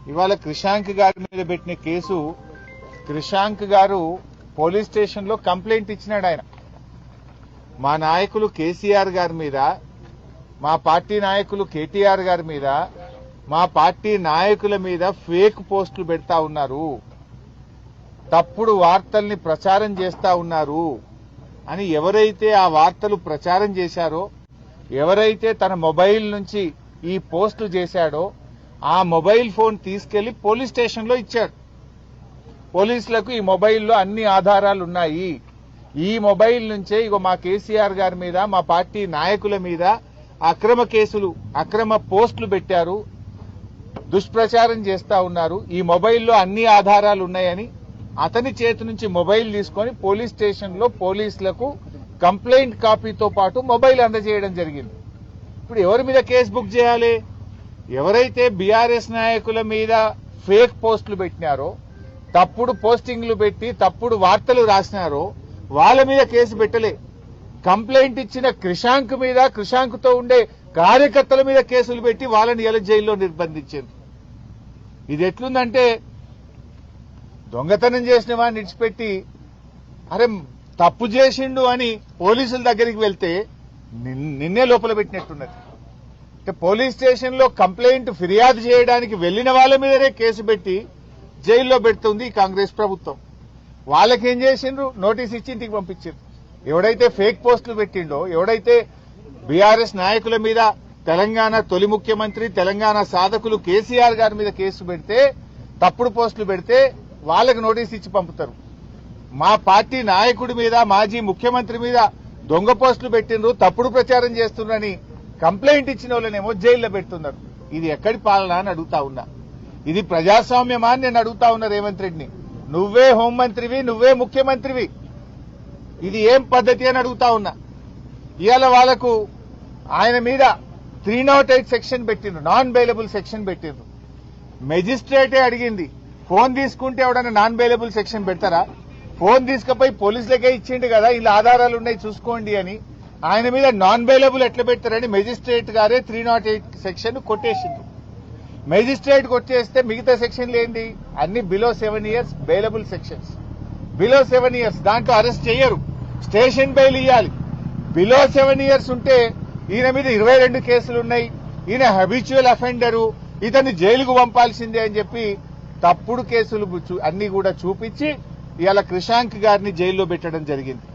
ఇవాళ క్రిషాంక్ గారి మీద పెట్టిన కేసు, క్రిషాంక్ గారు పోలీస్ స్టేషన్ లో కంప్లైంట్ ఇచ్చినాడు. ఆయన మా నాయకులు కేసీఆర్ గారి మీద, మా పార్టీ నాయకులు కేటీఆర్ గారి మీద, మా పార్టీ నాయకుల మీద ఫేక్ పోస్టులు పెడతా ఉన్నారు, తప్పుడు వార్తల్ని ప్రచారం చేస్తా ఉన్నారు అని ఎవరైతే ఆ వార్తలు ప్రచారం చేశారో, ఎవరైతే తన మొబైల్ నుంచి ఈ పోస్టు చేశాడో ఆ మొబైల్ ఫోన్ తీసుకెళ్లి పోలీస్ స్టేషన్ లో ఇచ్చాడు. పోలీసులకు ఈ మొబైల్లో అన్ని ఆధారాలు ఉన్నాయి, ఈ మొబైల్ నుంచే ఇగో మా కేసీఆర్ గారి మీద, మా పార్టీ నాయకుల మీద అక్రమ కేసులు, అక్రమ పోస్టులు పెట్టారు, దుష్ప్రచారం చేస్తా ఉన్నారు, ఈ మొబైల్లో అన్ని ఆధారాలు ఉన్నాయని అతని చేతి నుంచి మొబైల్ తీసుకొని పోలీస్ స్టేషన్ లో పోలీసులకు కంప్లైంట్ కాపీతో పాటు మొబైల్ అందజేయడం జరిగింది. ఇప్పుడు ఎవరి మీద కేసు బుక్ చేయాలి? ఎవరైతే బీఆర్ఎస్ నాయకుల మీద ఫేక్ పోస్టులు పెట్టినారో, తప్పుడు పోస్టింగ్లు పెట్టి తప్పుడు వార్తలు రాసినారో వాళ్ళ మీద కేసు పెట్టలే. కంప్లైంట్ ఇచ్చిన క్రిషాంక్ మీద, క్రిషాంక్ తో ఉండే కార్యకర్తల మీద కేసులు పెట్టి వాళ్ళని ఎలా జైల్లో నిర్బంధించారు. ఇది ఎట్లుందంటే, దొంగతనం చేసిన వాడిని విడిచిపెట్టి అరే తప్పు చేసిండు అని పోలీసుల దగ్గరికి వెళ్తే నిన్నే లోపల పెట్టినట్టున్నది. అంటే పోలీస్ స్టేషన్ లో కంప్లైంట్ ఫిర్యాదు చేయడానికి వెళ్లిన వాళ్ళ మీదనే కేసు పెట్టి జైల్లో పెడుతుంది ఈ కాంగ్రెస్ ప్రభుత్వం. వాళ్ళకేం చేసిండ్రు? నోటీస్ ఇచ్చి ఇంటికి పంపించారు. ఎవడైతే ఫేక్ పోస్టులు పెట్టిండో, ఎవడైతే బీఆర్ఎస్ నాయకుల మీద, తెలంగాణ తొలి ముఖ్యమంత్రి, తెలంగాణ సాధకులు కేసీఆర్ గారి మీద కేసు పెడితే, తప్పుడు పోస్టులు పెడితే వాళ్ళకి నోటీస్ ఇచ్చి పంపుతారు. మా పార్టీ నాయకుడి మీద, మాజీ ముఖ్యమంత్రి మీద దొంగ పోస్టులు పెట్టిండ్రు, తప్పుడు ప్రచారం చేస్తున్నారని కంప్లైంట్ ఇచ్చిన వాళ్ళనేమో జైల్లో పెడుతున్నారు. ఇది ఎక్కడి పాలన అని అడుగుతా ఉన్నా. ఇది ప్రజాస్వామ్యమా అని నేను అడుగుతా ఉన్నా రేవంత్ రెడ్డిని. నువ్వే హోంమంత్రివి, నువ్వే ముఖ్యమంత్రివి, ఇది ఏం పద్ధతి అని అడుగుతా ఉన్నా. ఇవాళ వాళ్లకు ఆయన మీద 308 సెక్షన్ పెట్టిండ్రు, నాన్ బెయిలబుల్ సెక్షన్ పెట్టిండ్రు. మెజిస్ట్రేటే అడిగింది, ఫోన్ తీసుకుంటే ఎవడన్నా నాన్ బెయిలబుల్ సెక్షన్ పెడతారా? ఫోన్ తీసుకుపోయి పోలీసులకే ఇచ్చిండు కదా, ఇలా ఆధారాలు ఉన్నాయి చూసుకోండి అని. ఆయన మీద నాన్ బెయిలబుల్ ఎట్లా పెడతారని మెజిస్ట్రేట్ గారే 308 సెక్షన్ కొట్టేసింది. మెజిస్ట్రేట్ కొట్టేస్తే మిగతా సెక్షన్లు ఏంటి? అన్ని below 7 years bailable sections. Below 7 years దాంట్లో అరెస్ట్ చేయరు, స్టేషన్ బెయిల్ ఇవ్వాలి. బిలో 7 years ఉంటే ఈయన మీద 22 కేసులు ఉన్నాయి, ఈయన హ్యాబిచువల్ అఫెండరు, ఇతన్ని జైలుకు పంపాల్సిందే అని చెప్పి తప్పుడు కేసులు అన్ని కూడా చూపించి ఇవాళ క్రిషాంక్ గారిని జైల్లో పెట్టడం జరిగింది.